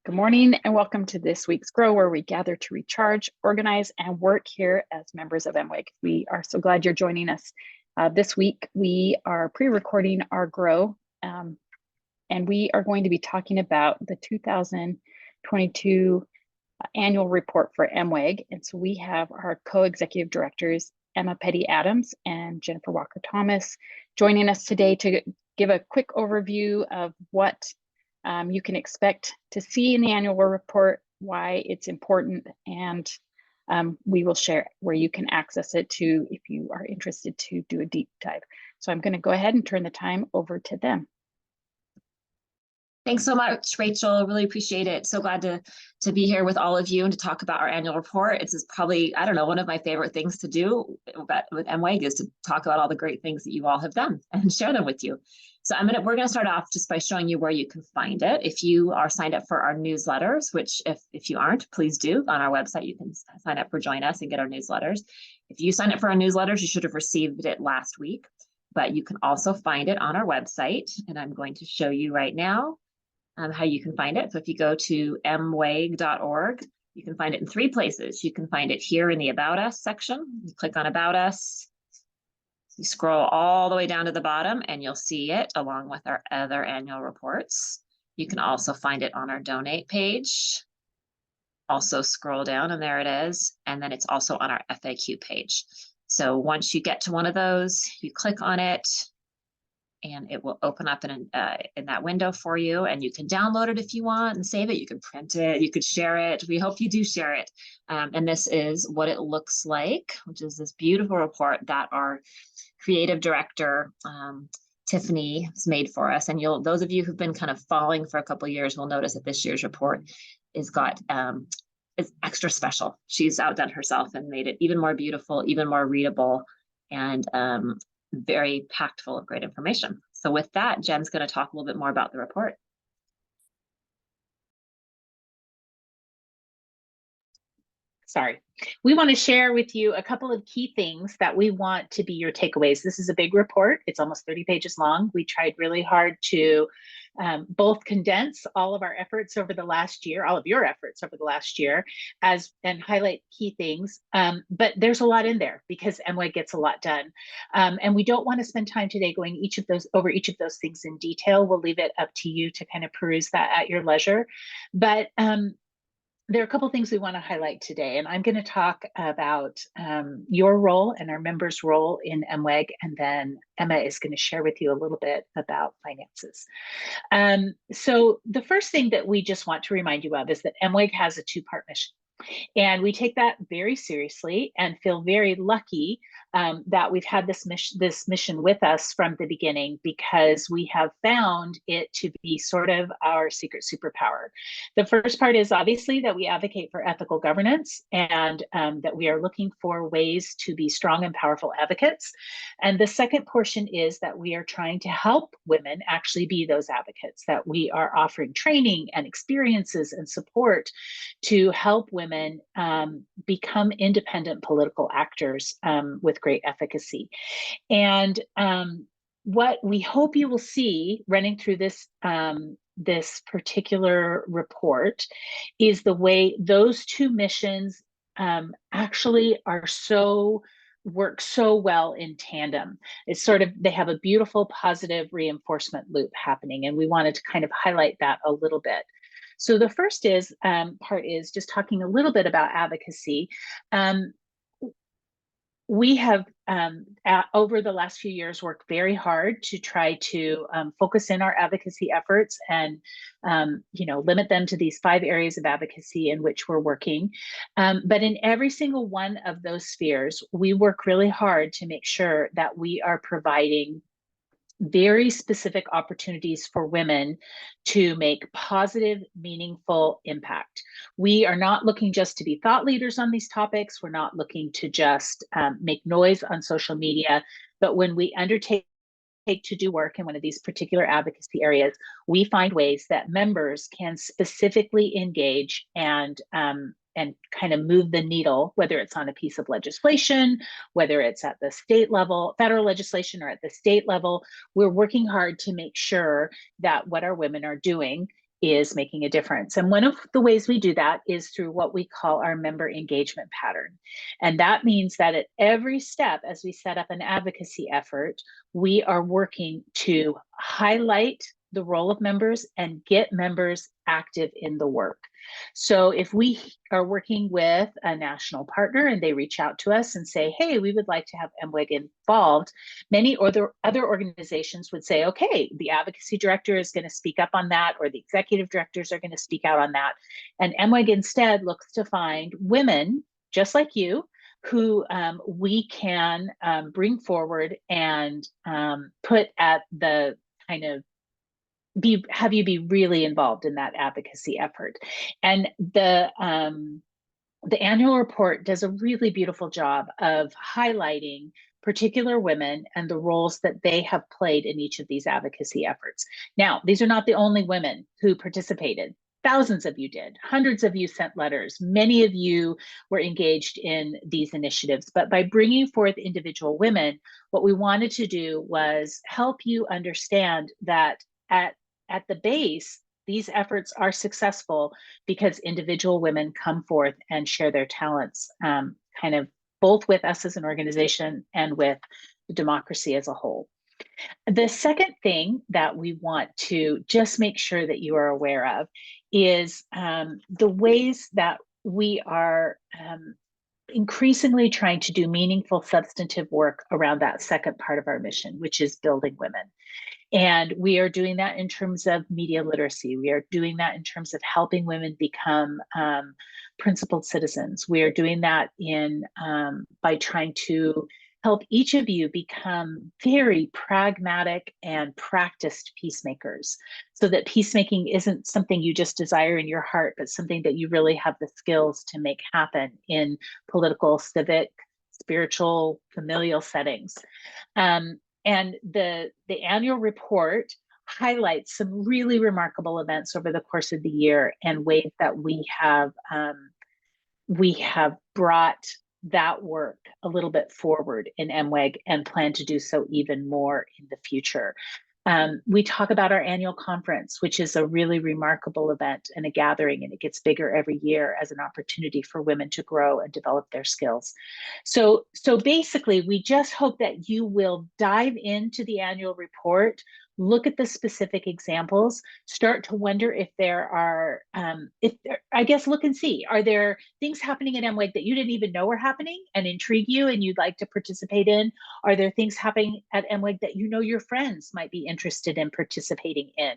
Good morning and welcome to this week's Grow, where we gather to recharge, organize, and work here as members of MWEG. We are so glad you're joining us. This week, we are pre-recording our Grow, and we are going to be talking about the 2022 annual report for MWEG. And so we have our co-executive directors, Emma Petty-Adams and Jennifer Walker-Thomas, joining us today to give a quick overview of what you can expect to see in the annual report, why it's important, and we will share where you can access it to if you are interested to do a deep dive. So I'm going to go ahead and turn the time over to them. Thanks so much, Rachel. Really appreciate it. So glad to be here with all of you and to talk about our annual report. It's probably, I don't know, one of my favorite things to do with MWEG is to talk about all the great things that you all have done and share them with you. So we're gonna start off just by showing you where you can find it. If you are signed up for our newsletters, which if you aren't, please do. On our website, you can sign up for Join Us and get our newsletters. If you sign up for our newsletters, you should have received it last week, but you can also find it on our website. And I'm going to show you right now how you can find it. So if you go to mweg.org, you can find it in 3 places. You can find it here in the About Us section. You click on About Us. You scroll all the way down to the bottom and you'll see it along with our other annual reports. You can also find it on our donate page. Also scroll down and there it is. And then it's also on our FAQ page. So once you get to one of those, you click on it and it will open up in that window for you, and you can download it if you want and save it. You can print it, you could share it. We hope you do share it. And this is what it looks like, which is this beautiful report that our creative director, Tiffany, has made for us. And those of you who've been kind of following for a couple of years will notice that this year's report is extra special. She's outdone herself and made it even more beautiful, even more readable, and very packed full of great information. So with that, Jen's going to talk a little bit more about the report. Sorry. We want to share with you a couple of key things that we want to be your takeaways. This is a big report. It's almost 30 pages long. We tried really hard to both condense all of our efforts over the last year, all of your efforts over the last year, and highlight key things. But there's a lot in there because MWEG gets a lot done. And we don't want to spend time today going over each of those things in detail. We'll leave it up to you to kind of peruse that at your leisure. But there are a couple things we want to highlight today, and I'm going to talk about your role and our members' role in MWEG, and then Emma is going to share with you a little bit about finances. So the first thing that we just want to remind you of is that MWEG has a 2-part mission. And we take that very seriously and feel very lucky that we've had this mission with us from the beginning, because we have found it to be sort of our secret superpower. The first part is obviously that we advocate for ethical governance, and that we are looking for ways to be strong and powerful advocates. And the second portion is that we are trying to help women actually be those advocates, that we are offering training and experiences and support to help women become independent political actors with great efficacy. And what we hope you will see running through this this particular report is the way those 2 missions actually work so well in tandem. It's sort of, they have a beautiful positive reinforcement loop happening, and we wanted to kind of highlight that a little bit. So the first part is just talking a little bit about advocacy. We have, over the last few years, worked very hard to try to focus in our advocacy efforts and, limit them to these 5 areas of advocacy in which we're working. But in every single one of those spheres, we work really hard to make sure that we are providing very specific opportunities for women to make positive, meaningful impact. We are not looking just to be thought leaders on these topics. We're not looking to just make noise on social media. But when we undertake to do work in one of these particular advocacy areas, we find ways that members can specifically engage and kind of move the needle, whether it's on a piece of legislation, whether it's at the state level, federal legislation, or at the state level. We're working hard to make sure that what our women are doing is making a difference. And one of the ways we do that is through what we call our member engagement pattern. And that means that at every step, as we set up an advocacy effort, we are working to highlight the role of members and get members active in the work. So if we are working with a national partner and they reach out to us and say, hey, we would like to have MWEG involved, many other organizations would say, okay, the advocacy director is going to speak up on that, or the executive directors are going to speak out on that. And MWEG instead looks to find women just like you who we can bring forward and put at the kind of have you be really involved in that advocacy effort. And the annual report does a really beautiful job of highlighting particular women and the roles that they have played in each of these advocacy efforts. Now, these are not the only women who participated. Thousands of you did. Hundreds of you sent letters. Many of you were engaged in these initiatives. But by bringing forth individual women, what we wanted to do was help you understand that at the base, these efforts are successful because individual women come forth and share their talents, kind of both with us as an organization and with democracy as a whole. The second thing that we want to just make sure that you are aware of is the ways that we are increasingly trying to do meaningful, substantive work around that second part of our mission, which is building women. And we are doing that in terms of media literacy. We are doing that in terms of helping women become principled citizens. We are doing that by trying to help each of you become very pragmatic and practiced peacemakers, so that peacemaking isn't something you just desire in your heart, but something that you really have the skills to make happen in political, civic, spiritual, familial settings. And the annual report highlights some really remarkable events over the course of the year and ways that we have brought that work a little bit forward in MWEG and plan to do so even more in the future. We talk about our annual conference, which is a really remarkable event and a gathering, and it gets bigger every year as an opportunity for women to grow and develop their skills. So basically, we just hope that you will dive into the annual report, look at the specific examples, start to wonder if there are, look and see, are there things happening at MWEG that you didn't even know were happening and intrigue you and you'd like to participate in? Are there things happening at MWEG that you know your friends might be interested in participating in?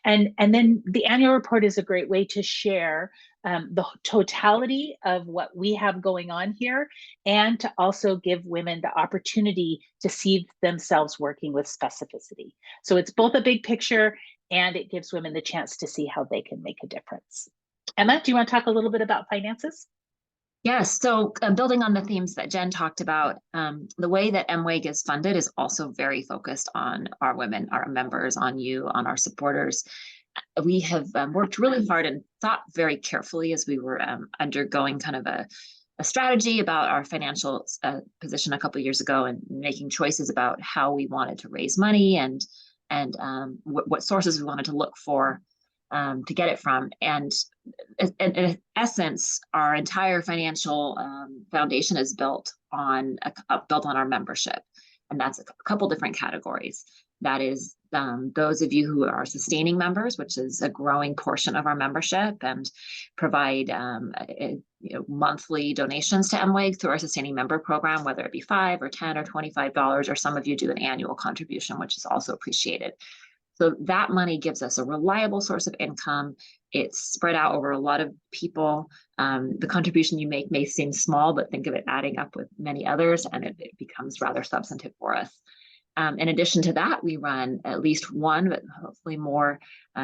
And then the annual report is a great way to share the totality of what we have going on here, and to also give women the opportunity to see themselves working with specificity. So it's both a big picture and it gives women the chance to see how they can make a difference. Emma, do you want to talk a little bit about finances? Yes, so building on the themes that Jen talked about, the way that MWEG is funded is also very focused on our women, our members, on you, on our supporters. We have worked really hard and thought very carefully as we were undergoing kind of a strategy about our financial position a couple of years ago, and making choices about how we wanted to raise money and what sources we wanted to look for to get it from. And in essence, our entire financial foundation is built on our membership, and that's a couple different categories. That is those of you who are sustaining members, which is a growing portion of our membership, and provide monthly donations to MWEG through our sustaining member program, whether it be $5 or $10 or $25, or some of you do an annual contribution, which is also appreciated. So that money gives us a reliable source of income. It's spread out over a lot of people. The contribution you make may seem small, but think of it adding up with many others, and it becomes rather substantive for us. In addition to that, we run at least one, but hopefully more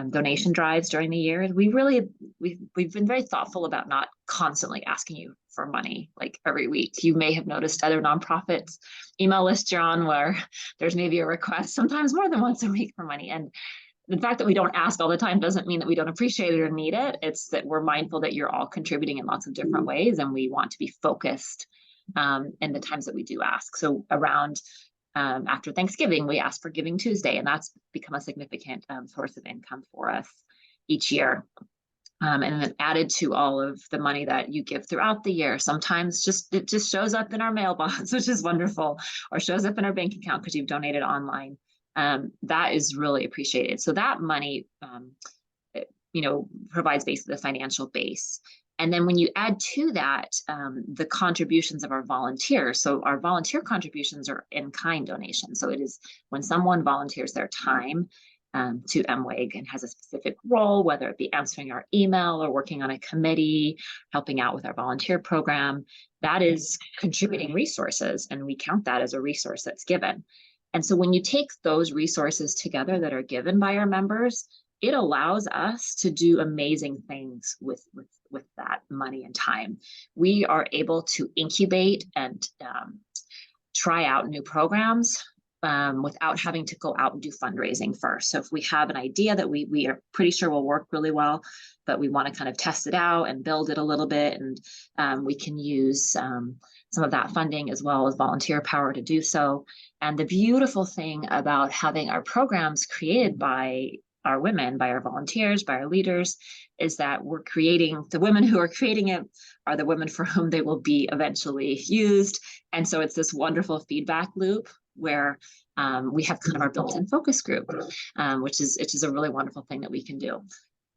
donation drives during the year. We've been very thoughtful about not constantly asking you for money like every week. You may have noticed other nonprofits email lists you're on where there's maybe a request, sometimes more than once a week, for money. And the fact that we don't ask all the time doesn't mean that we don't appreciate it or need it. It's that we're mindful that you're all contributing in lots of different ways, and we want to be focused in the times that we do ask. So around after Thanksgiving, we ask for Giving Tuesday, and that's become a significant source of income for us. each year. And then added to all of the money that you give throughout the year. Sometimes it just shows up in our mailbox, which is wonderful, or shows up in our bank account because you've donated online. That is really appreciated. So that money, provides basically the financial base. And then when you add to that, the contributions of our volunteers. So our volunteer contributions are in-kind donations. So it is when someone volunteers their time to MWEG and has a specific role, whether it be answering our email or working on a committee, helping out with our volunteer program, that is contributing resources, and we count that as a resource that's given. And so when you take those resources together that are given by our members, it allows us to do amazing things with that money and time. We are able to incubate and try out new programs without having to go out and do fundraising first. So if we have an idea that we are pretty sure will work really well, but we want to kind of test it out and build it a little bit, and we can use some of that funding as well as volunteer power to do so. And the beautiful thing about having our programs created by our women, by our volunteers, by our leaders, is that the women who are creating it are the women for whom they will be eventually used. And so it's this wonderful feedback loop where we have kind of our built-in focus group, which is a really wonderful thing that we can do.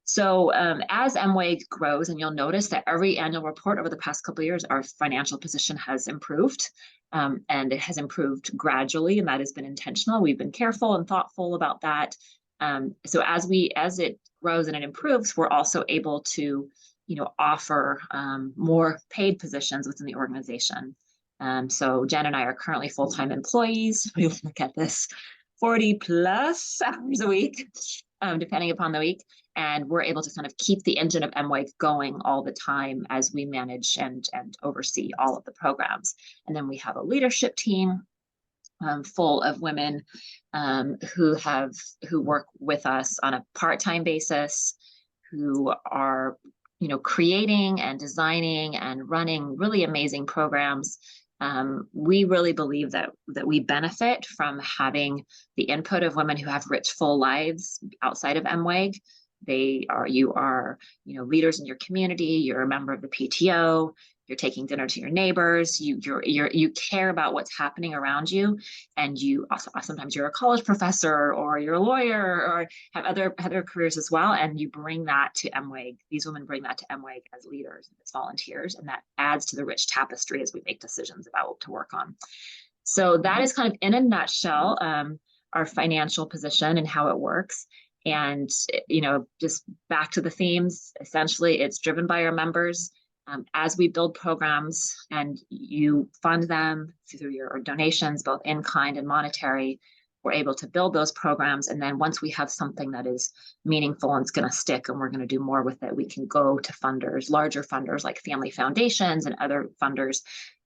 So as MWEG grows, and you'll notice that every annual report over the past couple of years, our financial position has improved, and it has improved gradually, and that has been intentional. We've been careful and thoughtful about that. So as it grows and it improves, we're also able to, offer more paid positions within the organization. So Jen and I are currently full-time employees. We look at this 40 plus hours a week, depending upon the week. And we're able to kind of keep the engine of MWEG going all the time as we manage and oversee all of the programs. And then we have a leadership team full of women who work with us on a part-time basis, who are, creating and designing and running really amazing programs. We really believe that we benefit from having the input of women who have rich, full lives outside of MWEG. You are leaders in your community. You're a member of the PTO. You're taking dinner to your neighbors. You care about what's happening around you, and you also sometimes you're a college professor or you're a lawyer or have other careers as well, and you bring that to MWEG. These women bring that to MWEG as leaders, as volunteers, and that adds to the rich tapestry as we make decisions about what to work on. So that is kind of in a nutshell our financial position and how it works. And just back to the themes, essentially it's driven by our members. As we build programs and you fund them through your donations, both in kind and monetary, we're able to build those programs. And then once we have something that is meaningful and it's going to stick and we're going to do more with it, we can go to funders, larger funders like family foundations and other funders,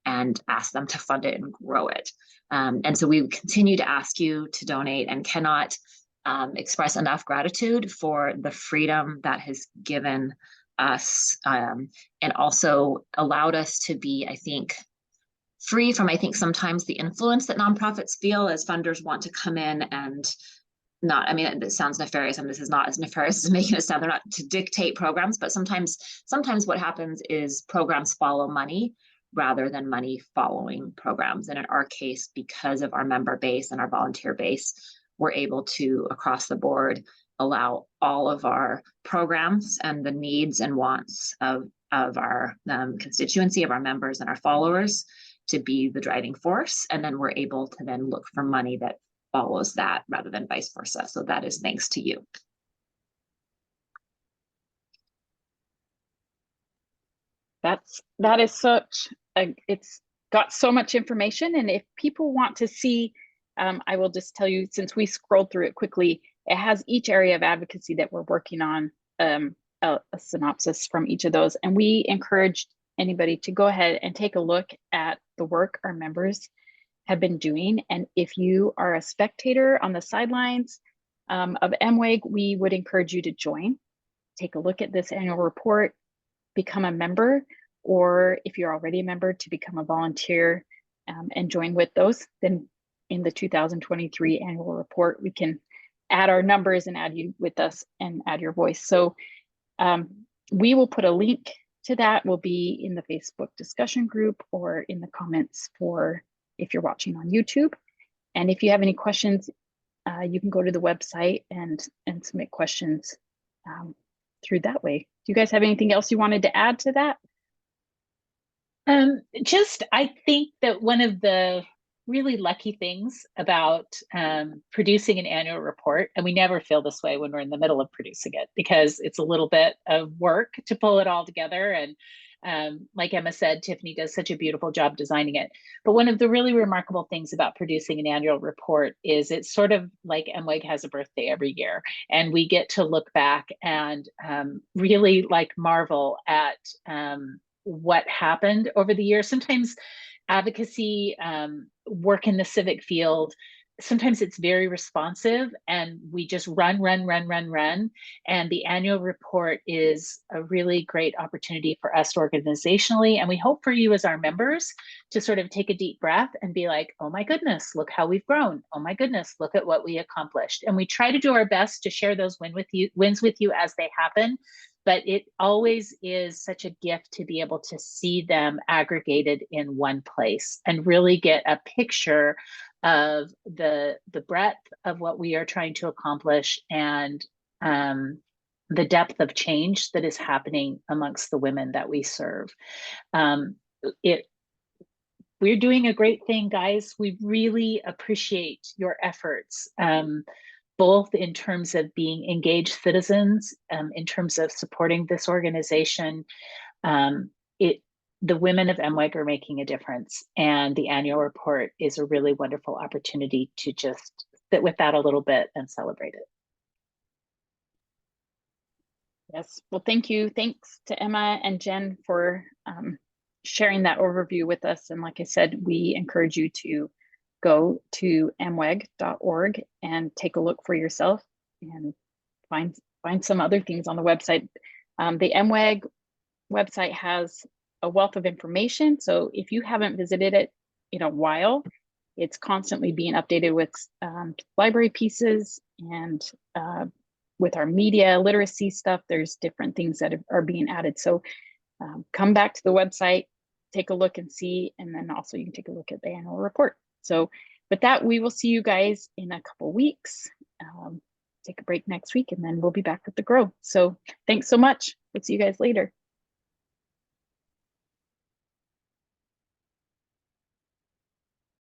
and ask them to fund it and grow it. And so we continue to ask you to donate, and cannot express enough gratitude for the freedom that has given us, and also allowed us to be, I think, free from, sometimes the influence that nonprofits feel as funders want to come in and it sounds nefarious, and this is not as nefarious as making it sound. They're not to dictate programs, but sometimes what happens is programs follow money rather than money following programs. And in our case, because of our member base and our volunteer base, we're able to, across the board, allow all of our programs and the needs and wants of our constituency, of our members and our followers, to be the driving force. And then we're able to then look for money that follows that rather than vice versa. So that is thanks to you. That is it's got so much information. And if people want to see, I will just tell you, since we scrolled through it quickly, it has each area of advocacy that we're working on, a synopsis from each of those. And we encourage anybody to go ahead and take a look at the work our members have been doing. And if you are a spectator on the sidelines of MWEG, we would encourage you to join, take a look at this annual report, become a member, or if you're already a member, to become a volunteer and join with those. Then in the 2023 annual report, we can add our numbers and add you with us and add your voice. So we will put a link to that. Will be in the Facebook discussion group or in the comments for if you're watching on YouTube. And if you have any questions, you can go to the website and submit questions through that way. Do you guys have anything else you wanted to add to that? I think that one of the really lucky things about producing an annual report, and we never feel this way when we're in the middle of producing it, because it's a little bit of work to pull it all together. And like Emma said, Tiffany does such a beautiful job designing it. But one of the really remarkable things about producing an annual report is it's sort of like MWEG has a birthday every year. And we get to look back and really like marvel at what happened over the years. Sometimes advocacy, work in the civic field, sometimes it's very responsive and we just run. And the annual report is a really great opportunity for us organizationally. And we hope for you as our members to sort of take a deep breath and be like, oh my goodness, look how we've grown. Oh my goodness, look at what we accomplished. And we try to do our best to share those wins with you as they happen. But it always is such a gift to be able to see them aggregated in one place and really get a picture of the breadth of what we are trying to accomplish and the depth of change that is happening amongst the women that we serve. We're doing a great thing, guys. We really appreciate your efforts. Both in terms of being engaged citizens, in terms of supporting this organization. The women of MWEG are making a difference, and the annual report is a really wonderful opportunity to just sit with that a little bit and celebrate it. Yes, well, thank you. Thanks to Emma and Jen for sharing that overview with us. And like I said, we encourage you to go to mweg.org and take a look for yourself and find some other things on the website. The MWEG website has a wealth of information. So if you haven't visited it in a while, it's constantly being updated with library pieces and with our media literacy stuff, there's different things that are being added. So come back to the website, take a look and see, and then also you can take a look at the annual report. So with that, we will see you guys in a couple weeks. Take a break next week, and then we'll be back with the grow. So thanks so much. We'll see you guys later.